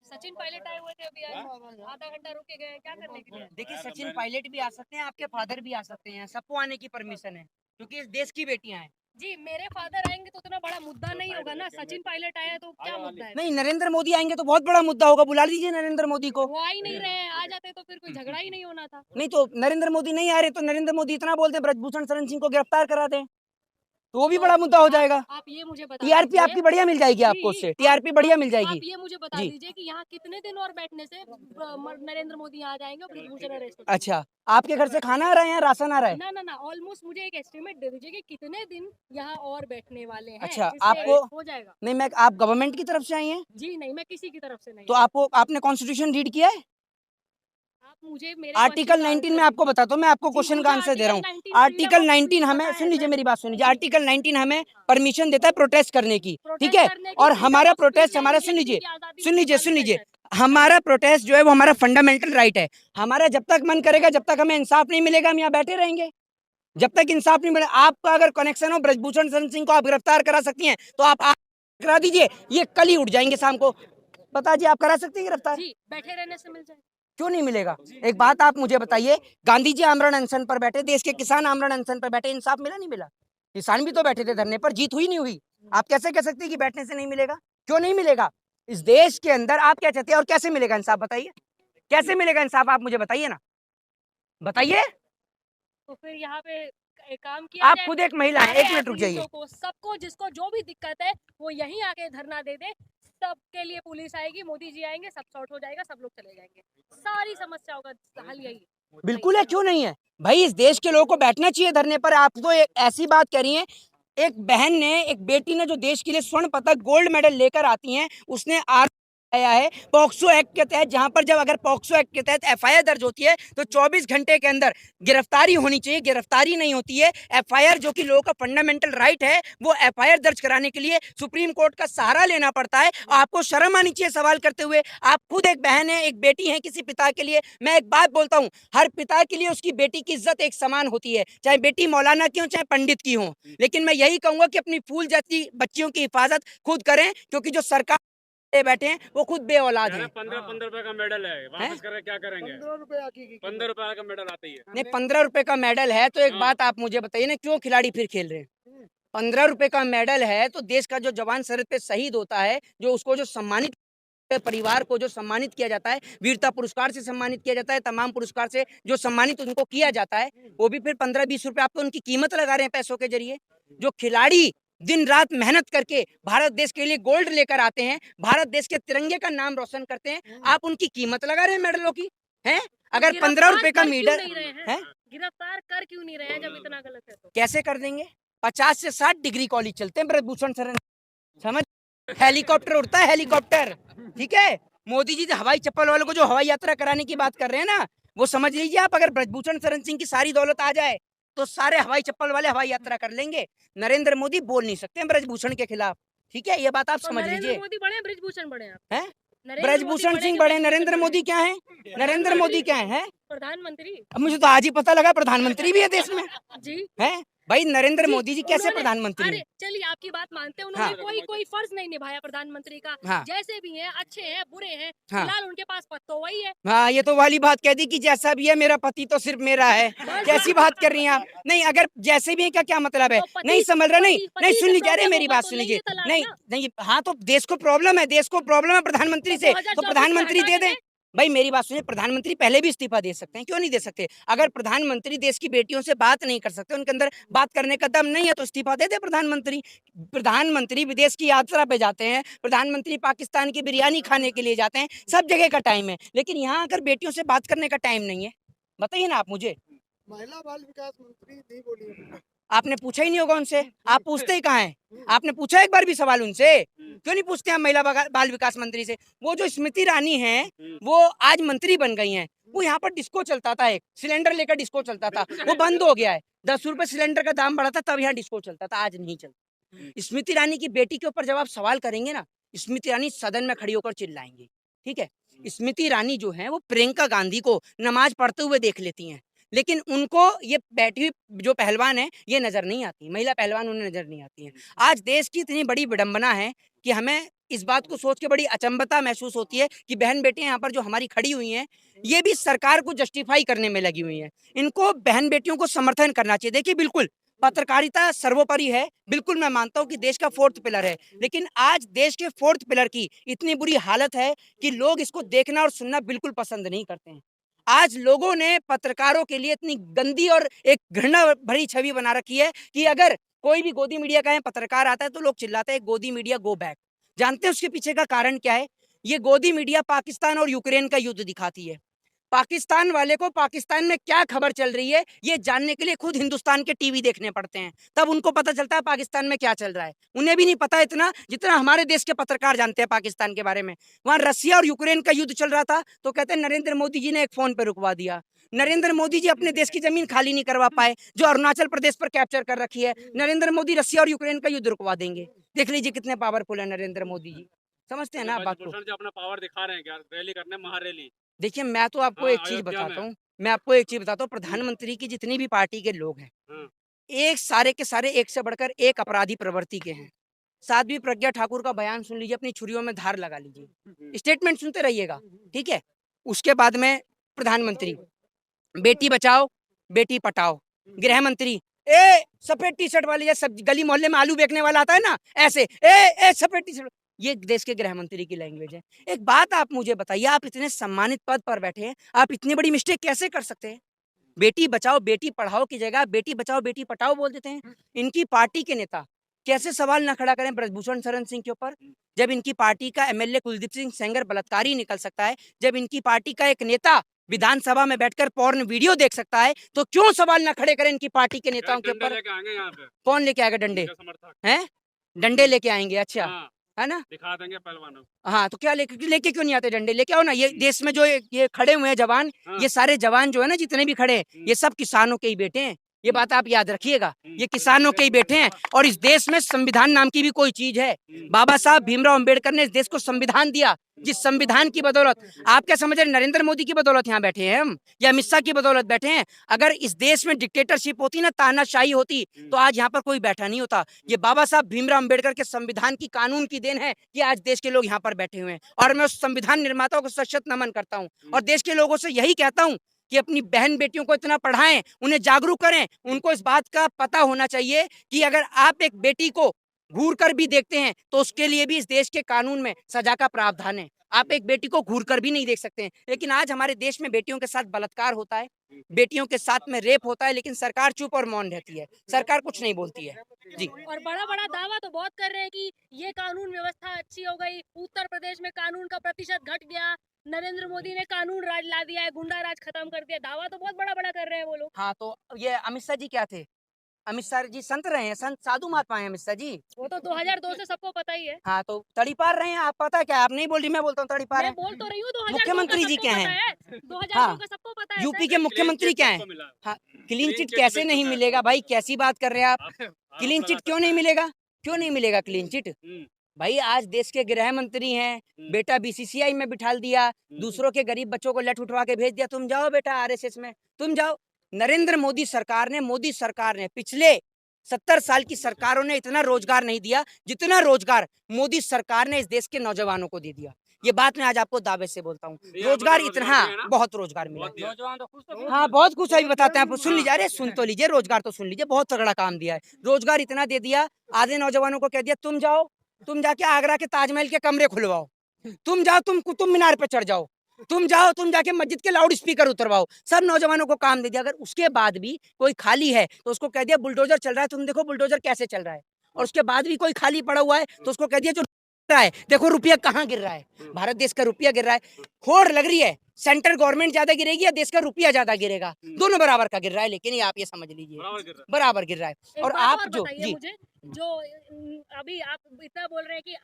सचिन पायलट आए हुए थे अभी, आधा घंटा रुके गए, क्या करने के लिए? देखिए सचिन पायलट भी आ सकते हैं, आपके फादर भी आ सकते हैं, सबको आने की परमिशन है क्योंकि इस देश की बेटियां हैं। जी, मेरे फादर आएंगे तो उतना बड़ा मुद्दा नहीं होगा ना। सचिन पायलट आया तो क्या मुद्दा है? नहीं, नरेंद्र मोदी आएंगे तो बहुत बड़ा मुद्दा होगा, बुला लीजिए नरेंद्र मोदी को। वो आ ही नहीं रहे हैं, आ जाते तो फिर कोई झगड़ा ही नहीं होना था। नहीं तो नरेंद्र मोदी नहीं आ रहे तो नरेंद्र मोदी इतना बोलते ब्रजभूषण शरण सिंह को गिरफ्तार करा दें, तो वो भी बड़ा मुद्दा हो जाएगा। आप ये मुझे बता टीआरपी दीजिए, आपकी बढ़िया मिल जाएगी, आपको उससे टीआरपी बढ़िया मिल जाएगी। आप ये मुझे बता जी दीजिए कि यहाँ कितने दिन और बैठने से नरेंद्र मोदी यहाँ आ जाएंगे और ब्रजभूषण अरेस्ट हो अच्छा, आपके घर से खाना आ रहा है या राशन आ रहा है? ना ना ना, ऑलमोस्ट मुझे एक एस्टिमेट दे दीजिए कि कितने दिन यहाँ और बैठने वाले हैं। अच्छा, जिससे आपको हो जाएगा। नहीं, मैं आप गवर्नमेंट की तरफ से आई हैं जी नहीं, मैं किसी की तरफ से नहीं। तो आपको आपने कॉन्स्टिट्यूशन रीड किया है? आप मुझे मेरे आर्टिकल 19 में आपको बताता हूँ, मैं आपको क्वेश्चन का आंसर दे रहा हूँ। आर्टिकल 19 हमें, सुन लीजिए मेरी बात, सुन लीजिए। आर्टिकल 19 हमें परमिशन देता है प्रोटेस्ट करने की, ठीक है? और हमारा प्रोटेस्ट, हमारा सुन लीजिए, सुन लीजिए, सुन लीजिए, हमारा प्रोटेस्ट जो है वो हमारा फंडामेंटल राइट है। हमारा जब तक मन करेगा, जब तक हमें इंसाफ नहीं मिलेगा, हम यहाँ बैठे रहेंगे। जब तक इंसाफ नहीं मिलेगा, आपका अगर कनेक्शन हो ब्रजभूषण शरण सिंह को आप गिरफ्तार करा सकती हैं तो आप करा दीजिए, ये कल ही उठ जाएंगे शाम को। बता जी, आप करा सकती हैं गिरफ्तार? बैठे रहने से मिल जाए। क्यों नहीं मिलेगा? एक बात आप मुझे बताइए, गांधी जी आमरण अनशन पर बैठे, देश के किसान आमरण अनशन पर बैठे, इंसाफ मिला नहीं मिला? किसान भी तो बैठे थे धरने पर, जीत हुई नहीं हुई? आप कैसे कह सकते हैं कि बैठने से नहीं मिलेगा? क्यों नहीं मिलेगा? इस देश के अंदर आप क्या चाहते हैं और कैसे मिलेगा इंसाफ, बताइए? कैसे मिलेगा इंसाफ, आप मुझे बताइए ना, बताइए। तो फिर यहाँ पे एक काम किया आप जाए, खुद एक महिला हैं, 1 मिनट रुक जाइए। सबको जिसको जो भी दिक्कत है वो यहीं आके धरना दे दे, सबके लिए पुलिस आएगी, मोदी जी आएंगे, सब सॉर्ट हो जाएगा, सब लोग चले जाएंगे, सारी समस्याओं का हल यही है। बिल्कुल है, क्यों नहीं है भाई? इस देश के लोगों को बैठना चाहिए धरने पर। आप तो एक ऐसी बात कह रही हैं, एक बहन ने, एक बेटी ने जो देश के लिए स्वर्ण पदक गोल्ड मेडल लेकर आती हैं, उसने आया है पॉक्सो एक्ट के तहत, जहां पर जब अगर पॉक्सो एक्ट के तहत एफआईआर दर्ज होती है तो 24 घंटे के अंदर गिरफ्तारी होनी चाहिए। गिरफ्तारी नहीं होती है, एफआईआर जो कि लोगों का फंडामेंटल राइट है, वो एफआईआर दर्ज कराने के लिए सुप्रीम कोर्ट का सहारा लेना पड़ता है। आपको शर्म आनी चाहिए सवाल करते हुए। आप खुद एक बहन है, एक बेटी है किसी पिता के लिए। मैं एक बात बोलता हूँ, हर पिता के लिए उसकी बेटी की इज्जत एक समान होती है, चाहे बेटी मौलाना की हो चाहे पंडित की हो। लेकिन मैं यही कहूंगा कि अपनी फूल जैसी बच्चियों की हिफाजत खुद करें, क्योंकि जो सरकार बैठे हैं वो खुद बेऔलाद हैं। 15 रुपए का मेडल है, वापस कर क्या करेंगे? 15 रुपए का मेडल आता ही है। नहीं, 15 रुपए का मेडल है तो एक बात आप मुझे बताइए ना, क्यों खिलाड़ी फिर खेल रहे हैं? 15 रुपए का मेडल है तो देश का जो जवान सरहद पे शहीद होता है, जो उसको जो सम्मानित, परिवार को जो सम्मानित किया जाता है, वीरता पुरस्कार से सम्मानित किया जाता है, तमाम पुरस्कार से जो सम्मानित उनको किया जाता है, वो भी फिर 15-20 रुपए आप तो उनकी कीमत लगा रहे हैं पैसों के जरिए। जो खिलाड़ी दिन रात मेहनत करके भारत देश के लिए गोल्ड लेकर आते हैं, भारत देश के तिरंगे का नाम रोशन करते हैं, आप उनकी कीमत लगा रहे हैं मेडलों की, हैं? अगर 15 रुपए का मेडल है, गिरफ्तार कर क्यों नहीं रहे हैं जब इतना गलत है तो? कैसे कर देंगे? 50 से 60 डिग्री कॉलेज चलते हैं ब्रजभूषण शरण, समझ? हेलीकॉप्टर उड़ता है, हेलीकॉप्टर, ठीक है? मोदी जी हवाई चप्पल वालों को जो हवाई यात्रा कराने की बात कर रहे हैं ना, वो समझ लीजिए आप, अगर ब्रजभूषण शरण सिंह की सारी दौलत आ जाए तो सारे हवाई चप्पल वाले हवाई यात्रा कर लेंगे। नरेंद्र मोदी बोल नहीं सकते हैं ब्रजभूषण के खिलाफ, ठीक है? ये बात आप समझ लीजिए। नरेंद्र मोदी बड़े, ब्रजभूषण बड़े हैं? ब्रजभूषण सिंह बड़े, नरेंद्र मोदी क्या है? नरेंद्र मोदी क्या है? प्रधानमंत्री। अब मुझे तो आज ही पता लगा प्रधानमंत्री भी है देश में। जी है भाई, नरेंद्र मोदी जी कैसे प्रधानमंत्री हैं? चलिए आपकी बात मानते हैं, उन्होंने कोई फर्ज नहीं निभाया प्रधानमंत्री का। जैसे भी हैं, अच्छे हैं बुरे हैं, फिलहाल उनके पास पद तो वही है। हाँ, ये तो वाली बात कह दी कि जैसा भी है मेरा पति तो सिर्फ मेरा है। कैसी बात कर रही हैं आप? नहीं, अगर जैसे भी है क्या मतलब है? नहीं समझ रहा, नहीं नहीं, सुन लीजिए, अरे मेरी बात सुन लीजिए। नहीं नहीं, हाँ तो देश को प्रॉब्लम है, देश को प्रॉब्लम है प्रधानमंत्री से, तो प्रधानमंत्री दे दें। भाई मेरी बात सुनिए, प्रधानमंत्री पहले भी इस्तीफा दे सकते हैं, क्यों नहीं दे सकते? अगर प्रधानमंत्री देश की बेटियों से बात नहीं कर सकते, उनके अंदर बात करने का दम नहीं है, तो इस्तीफा दे दे प्रधानमंत्री। प्रधानमंत्री विदेश की यात्रा पे जाते हैं, प्रधानमंत्री पाकिस्तान की बिरयानी खाने के लिए जाते हैं, सब जगह का टाइम है, लेकिन यहाँ आकर बेटियों से बात करने का टाइम नहीं है। बताइए ना आप मुझे। महिला बाल विकास मंत्री नहीं बोली, आपने पूछा ही नहीं होगा उनसे, आप पूछते ही कहाँ हैं? आपने पूछा एक बार भी सवाल उनसे? क्यों नहीं पूछते हम महिला बाल विकास मंत्री से? वो जो स्मृति ईरानी हैं, वो आज मंत्री बन गई हैं। वो यहाँ पर डिस्को चलता था, एक सिलेंडर लेकर डिस्को चलता था, वो बंद हो गया है। 10 रुपए सिलेंडर का दाम बढ़ा था तब यहाँ डिस्को चलता था, आज नहीं चलता। स्मृति ईरानी की बेटी के ऊपर जब आप सवाल करेंगे ना, स्मृति ईरानी सदन में खड़ी होकर चिल्लाएंगी, ठीक है। स्मृति ईरानी जो है वो प्रियंका गांधी को नमाज पढ़ते हुए देख लेती हैं, लेकिन उनको ये बैठी हुई जो पहलवान है ये नजर नहीं आती, महिला पहलवान उन्हें नजर नहीं आती है। आज देश की इतनी बड़ी विडंबना है कि हमें इस बात को सोच के बड़ी अचंभता महसूस होती है कि बहन बेटियां यहाँ पर जो हमारी खड़ी हुई हैं ये भी सरकार को जस्टिफाई करने में लगी हुई हैं। इनको बहन बेटियों को समर्थन करना चाहिए। देखिए बिल्कुल पत्रकारिता सर्वोपरि है, बिल्कुल मैं मानता हूँ कि देश का 4th पिलर है, लेकिन आज देश के 4th पिलर की इतनी बुरी हालत है कि लोग इसको देखना और सुनना बिल्कुल पसंद नहीं करते हैं। आज लोगों ने पत्रकारों के लिए इतनी गंदी और एक घृणा भरी छवि बना रखी है कि अगर कोई भी गोदी मीडिया का पत्रकार आता है तो लोग चिल्लाते हैं गोदी मीडिया गो बैक। जानते हैं उसके पीछे का कारण क्या है? ये गोदी मीडिया पाकिस्तान और यूक्रेन का युद्ध दिखाती है। पाकिस्तान वाले को पाकिस्तान में क्या खबर चल रही है ये जानने के लिए खुद हिंदुस्तान के टीवी देखने पड़ते हैं, तब उनको पता चलता है पाकिस्तान में क्या चल रहा है। उन्हें भी नहीं पता इतना जितना हमारे देश के पत्रकार जानते हैं पाकिस्तान के बारे में। वहां रसिया और यूक्रेन का युद्ध चल रहा था तो कहते हैं नरेंद्र मोदी जी ने एक फोन पे रुकवा दिया। नरेंद्र मोदी जी अपने देश की जमीन खाली नहीं करवा पाए जो अरुणाचल प्रदेश पर कैप्चर कर रखी है। नरेंद्र मोदी रसिया और यूक्रेन का युद्ध रुकवा देंगे। देख लीजिए कितने पावरफुल है नरेंद्र मोदी जी। समझते हैं ना आप बात को? जो अपना पावर दिखा रहे हैं क्या, रैली करने, महारैली। देखिए मैं तो आपको हाँ, एक चीज अयोध्या बताता में। हूँ, मैं आपको एक चीज बताता हूँ, प्रधानमंत्री की जितनी भी पार्टी के लोग हैं हाँ। एक सारे के सारे एक से बढ़कर एक अपराधी प्रवृत्ति के हैं। साध्वी प्रज्ञा ठाकुर का बयान सुन लीजिए, अपनी छुरियों में धार लगा लीजिए, स्टेटमेंट सुनते रहिएगा, ठीक है। उसके बाद में प्रधानमंत्री बेटी बचाओ बेटी पटाओ, गृह मंत्री ए सफेद टी शर्ट वाले जैसे गली मोहल्ले में आलू बेचने वाला आता है ना ऐसे ए सफेद टी शर्ट, ये देश के गृह मंत्री की लैंग्वेज है। एक बात आप मुझे बताइए, आप इतने सम्मानित पद पर बैठे हैं, आप इतनी बड़ी मिस्टेक कैसे कर सकते हैं? बेटी बचाओ बेटी पढ़ाओ की जगह बेटी बचाओ बेटी पटाओ बोल देते हैं। इनकी पार्टी के नेता कैसे सवाल न खड़ा करें ब्रजभूषण शरण सिंह के ऊपर, जब इनकी पार्टी का एमएलए कुलदीप सिंह सेंगर बलात्कारी निकल सकता है, जब इनकी पार्टी का एक नेता विधानसभा में बैठकर पोर्न वीडियो देख सकता है, तो क्यों सवाल न खड़े करें इनकी पार्टी के नेताओं के डंडे ऊपर? लेके आएंगे यहाँ पे, कौन लेके आएगा डंडे? इनका समर्थक। हैं? डंडे लेके आएंगे? अच्छा, हाँ, है ना? दिखा देंगे पहलवानों को। हाँ तो क्या लेके लेके क्यों नहीं आते डंडे? लेके आओ ना। ये देश में जो ये खड़े हुए हैं जवान, हाँ। ये सारे जवान जो है ना जितने भी खड़े हैं ये सब किसानों के ही बेटे हैं। ये बात आप याद रखिएगा, ये किसानों के ही बेटे हैं। और इस देश में संविधान नाम की भी कोई चीज है। बाबा साहब भीमराव अंबेडकर ने इस देश को संविधान दिया, जिस संविधान की बदौलत आप क्या समझ रहे, नरेंद्र मोदी की बदौलत यहाँ बैठे हैं हम या अमित शाह की बदौलत बैठे हैं? अगर इस देश में डिक्टेटरशिप होती ना, तानाशाही होती, तो आज यहाँ पर कोई बैठा नहीं होता। ये बाबा साहब भीमराव अंबेडकर के संविधान की कानून की देन है कि आज देश के लोग यहाँ पर बैठे हुए हैं। और मैं उस संविधान निर्माताओं को सशक्त नमन करता हूँ और देश के लोगों से यही कहता हूँ कि अपनी बहन बेटियों को इतना पढ़ाएं, उन्हें जागरूक करें। उनको इस बात का पता होना चाहिए कि अगर आप एक बेटी को घूर कर भी देखते हैं तो उसके लिए भी इस देश के कानून में सजा का प्रावधान है। आप एक बेटी को घूर कर भी नहीं देख सकते हैं। लेकिन आज हमारे देश में बेटियों के साथ बलात्कार होता है, बेटियों के साथ में रेप होता है, लेकिन सरकार चुप और मौन रहती है, सरकार कुछ नहीं बोलती है जी। और बड़ा बड़ा दावा तो बहुत कर रहे हैं कि ये कानून व्यवस्था अच्छी हो गई, उत्तर प्रदेश में कानून का प्रतिशत घट गया, नरेंद्र मोदी ने कानून राज ला दिया है, गुंडा राज खत्म कर दिया। दावा तो बहुत बड़ा बड़ा कर रहे हैं वो लोग। हाँ तो ये अमित शाह जी क्या थे? अमित शाह जी संत रहे हैं, संत साधु महात्मा हैं अमित शाह जी। वो तो 2002 से सबको पता ही है। हाँ तो तड़ी पार रहे हैं, आप पता क्या, आप नहीं बोल रही, मैं बोलता हूँ तड़ी पार मैं है। बोल तो रही हूँ 2002 मुख्यमंत्री का जी सबको क्या पता हैं? है, 2002 हाँ, का सबको पता है यूपी सर। के मुख्यमंत्री क्या हैं? हाँ क्लीन चिट कैसे नहीं मिलेगा भाई, कैसी बात कर रहे हैं आप? क्लीन चिट क्यों नहीं मिलेगा? क्यों नहीं मिलेगा क्लीन चिट? भाई आज देश के गृह मंत्री हैं, बेटा बीसीसीआई में बिठा दिया, दूसरों के गरीब बच्चों को लठ उठवा के भेज दिया, तुम जाओ बेटा आरएसएस में, तुम जाओ। नरेंद्र मोदी सरकार ने पिछले 70 साल की सरकारों ने इतना रोजगार नहीं दिया जितना रोजगार मोदी सरकार ने इस देश के नौजवानों को दे दिया। ये बात मैं आज आपको दावे से बोलता हूँ। रोजगार इतना, हाँ बहुत रोजगार मिला। हाँ बहुत कुछ अभी बताते हैं आपको, सुन लीजिए, अरे सुन तो लीजिए, रोजगार तो सुन लीजिए, बहुत तगड़ा काम दिया है। रोजगार इतना दे दिया, आधे नौजवानों को कह दिया तुम जाओ, तुम जाके आगरा के ताजमहल के कमरे खुलवाओ, तुम जाओ, तुम कुतुब मीनार पे चढ़ जाओ, तुम जाओ, तुम जाके मस्जिद के लाउड स्पीकर उतरवाओ। सब नौजवानों को काम दे दिया। अगर उसके बाद भी कोई खाली है तो उसको कह दिया बुलडोजर चल रहा है, तुम देखो बुलडोजर कैसे चल रहा है। और उसके बाद भी कोई खाली पड़ा हुआ है तो उसको कह दिया जो रहा है देखो रुपया कहाँ गिर रहा है, भारत देश का रुपया गिर रहा है। होड़ लग रही है, सेंट्रल गवर्नमेंट ज्यादा गिरेगी या देश का रुपया ज्यादा गिरेगा? दोनों बराबर का गिर रहा है, लेकिन ये आप ये समझ लीजिए बराबर गिर रहा है। एक और बात आप और जो बताइए जी मुझे, जो अभी आप इतना बोल रहे हैं कि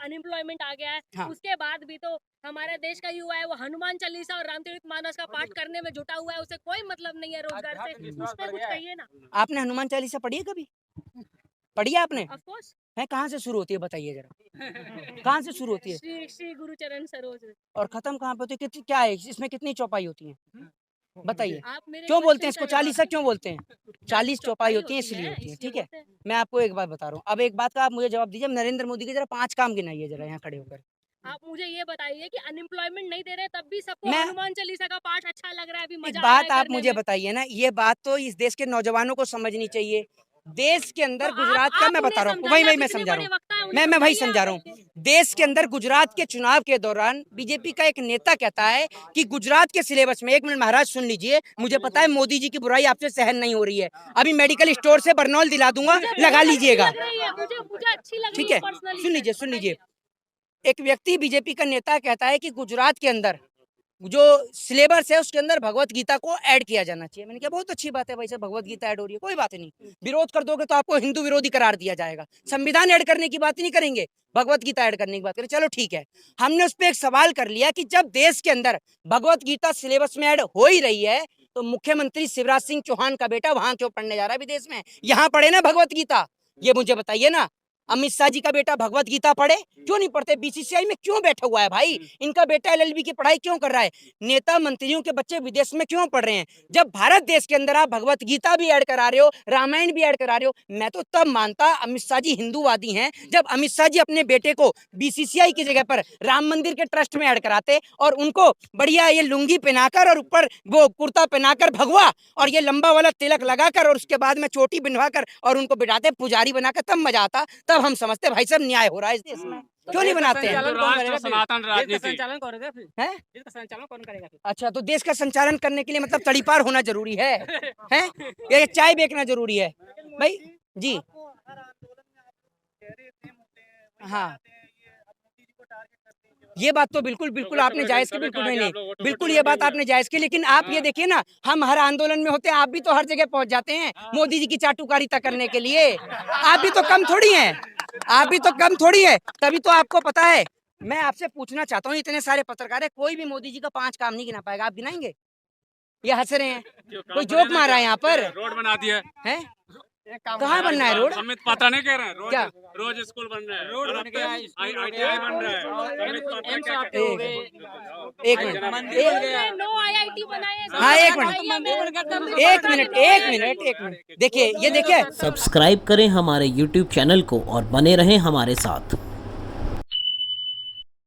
अनएम्प्लॉयमेंट आ गया है, हाँ। उसके बाद भी तो हमारे देश का युवा है वो हनुमान चालीसा और रामचरित मानस का पाठ करने में जुटा हुआ है, उसे कोई मतलब नहीं है रोजगार से। उस पे कुछ कहिए ना। आपने हनुमान चालीसा पढ़ी है कभी? पढ़ी है आपने? ऑफ कोर्स है कहाँ से शुरू होती है बताइए जरा, कहाँ से शुरू होती है श्री श्री गुरुचरण सरोज। और खत्म कहाँ पे होती है? कितनी क्या है इसमें, कितनी चौपाई होती है बताइए? आप मेरे क्यों बोलते हैं क्वेश्चन इसको का जवाब 40 क्यों बोलते हैं? 40 चौपाई चौपाई होती है होती इसलिए है, होती है, इसलिए ठीक है? बोलते हैं। मैं आपको एक बात बता रहा हूँ, अब एक बात का आप मुझे जवाब दीजिए, नरेंद्र मोदी के जरा 5 काम गिनाइए जरा यहाँ खड़े होकर। आप मुझे ये बताइए कि अनएम्प्लॉयमेंट नहीं दे रहे तब भी सबको मैं हनुमान चालीसा का पाठ अच्छा लग रहा है, अभी एक मजा आ रहा बात है आप करने मुझे में। बताइए ना, ये बात तो इस देश के नौजवानों को समझनी चाहिए। देश के अंदर तो गुजरात का, मैं बता रहा हूँ, वही मैं समझा रहा हूँ, मैं वही समझा रहा हूँ। देश के अंदर गुजरात के चुनाव के दौरान बीजेपी का एक नेता कहता है कि गुजरात के सिलेबस में, 1 मिनट महाराज सुन लीजिए, मुझे पता है मोदी जी की बुराई आपसे सहन नहीं हो रही है, अभी मेडिकल स्टोर से बर्नॉल दिला दूंगा, लगा लीजिएगा, मुझे अच्छी लग ठीक रही है? पर्सनली। सुन लीजिए, एक व्यक्ति बीजेपी का नेता कहता है कि गुजरात के अंदर जो सिलेबस है उसके अंदर भगवत गीता को ऐड किया जाना चाहिए। मैंने कहा बहुत अच्छी बात है भाई साहब, भगवत गीता ऐड हो रही है, कोई बात नहीं, विरोध कर दोगे तो आपको हिंदू विरोधी करार दिया जाएगा। संविधान ऐड करने की बात नहीं करेंगे, भगवत गीता ऐड करने की बात करें, चलो ठीक है। हमने उस पर एक सवाल कर लिया कि जब देश के अंदर भगवत गीता सिलेबस में ऐड हो ही रही है तो मुख्यमंत्री शिवराज सिंह चौहान का बेटा वहां क्यों पढ़ने जा रहा है विदेश में? यहाँ पढ़े ना भगवत गीता, ये मुझे बताइए ना। अमित शाह जी का बेटा भगवत गीता पढ़े, क्यों नहीं पढ़ते? बीसीसीआई में क्यों बैठा हुआ है भाई? इनका बेटा एलएलबी की पढ़ाई क्यों कर रहा है? नेता मंत्रियों के बच्चे विदेश में क्यों पढ़ रहे हैं? जब भारत देश के अंदर आप भगवत गीता भी ऐड करा रहे हो, रामायण भी ऐड करा रहे हो, मैं तो तब मानता अमित शाह जी हिंदूवादी हैं जब अमित शाह जी अपने बेटे को बीसीसीआई की जगह पर राम मंदिर के ट्रस्ट में ऐड कराते और उनको बढ़िया ये लुंगी पहनाकर और ऊपर वो कुर्ता पहनाकर भगवा और ये लंबा वाला तिलक लगाकर और उसके बाद में चोटी बिनवाकर और उनको बिठाते पुजारी बनाकर, तब मजा आता, तब हम समझते भाई साहब न्याय हो रहा है इस देश में। क्यों नहीं बनाते हैं? राष्ट्र सनातन राजनीति संचालन कौन करेगा फिर? हैं? इसका संचालन कौन करेगा फिर? अच्छा, तो देश का संचालन करने के लिए मतलब तड़ीपार होना जरूरी है? हैं? ये चाय बेचना जरूरी है भाई जी? आपको हर आंदोलन में आप चेहरे सेम होते हैं, वही हाँ। आते हैं, ये अब मोदी जी को टारगेट करते हैं। ये बात तो बिल्कुल बिल्कुल आपने जायज की, बिल्कुल नहीं, नहीं बिल्कुल ये बात आपने जायज की, लेकिन आप ये देखिए ना, हम हर आंदोलन में होते हैं, आप भी तो हर जगह पहुंच जाते हैं मोदी जी की चाटुकारिता करने के लिए। आप भी तो कम थोड़ी हैं, आप भी तो कम थोड़ी है, तभी तो आपको पता है। मैं आपसे पूछना चाहता हूँ, इतने सारे पत्रकार है, कोई भी मोदी जी का 5 काम नहीं गिना पाएगा, आप गिनाएंगे? ये हंस रहे हैं, कोई जोक मार रहा है यहाँ पर? रोड बना दिया हैं? कहाँ बनना है रोड? अमित पात्रा नहीं कह रहे हैं, क्या? रोज स्कूल बन रहा है, रोड बन गया, IITI बन रहा है, अमित पात्रा क्या आपके हो गए, एक मिनट, मंदिर बन गया। नो आईआईटी बनाए। हाँ, एक मिनट, एक मिनट, देखिए, ये देखिए, सब्सक्राइब करें हमारे YouTube चैनल को और बने रहें हमारे साथ।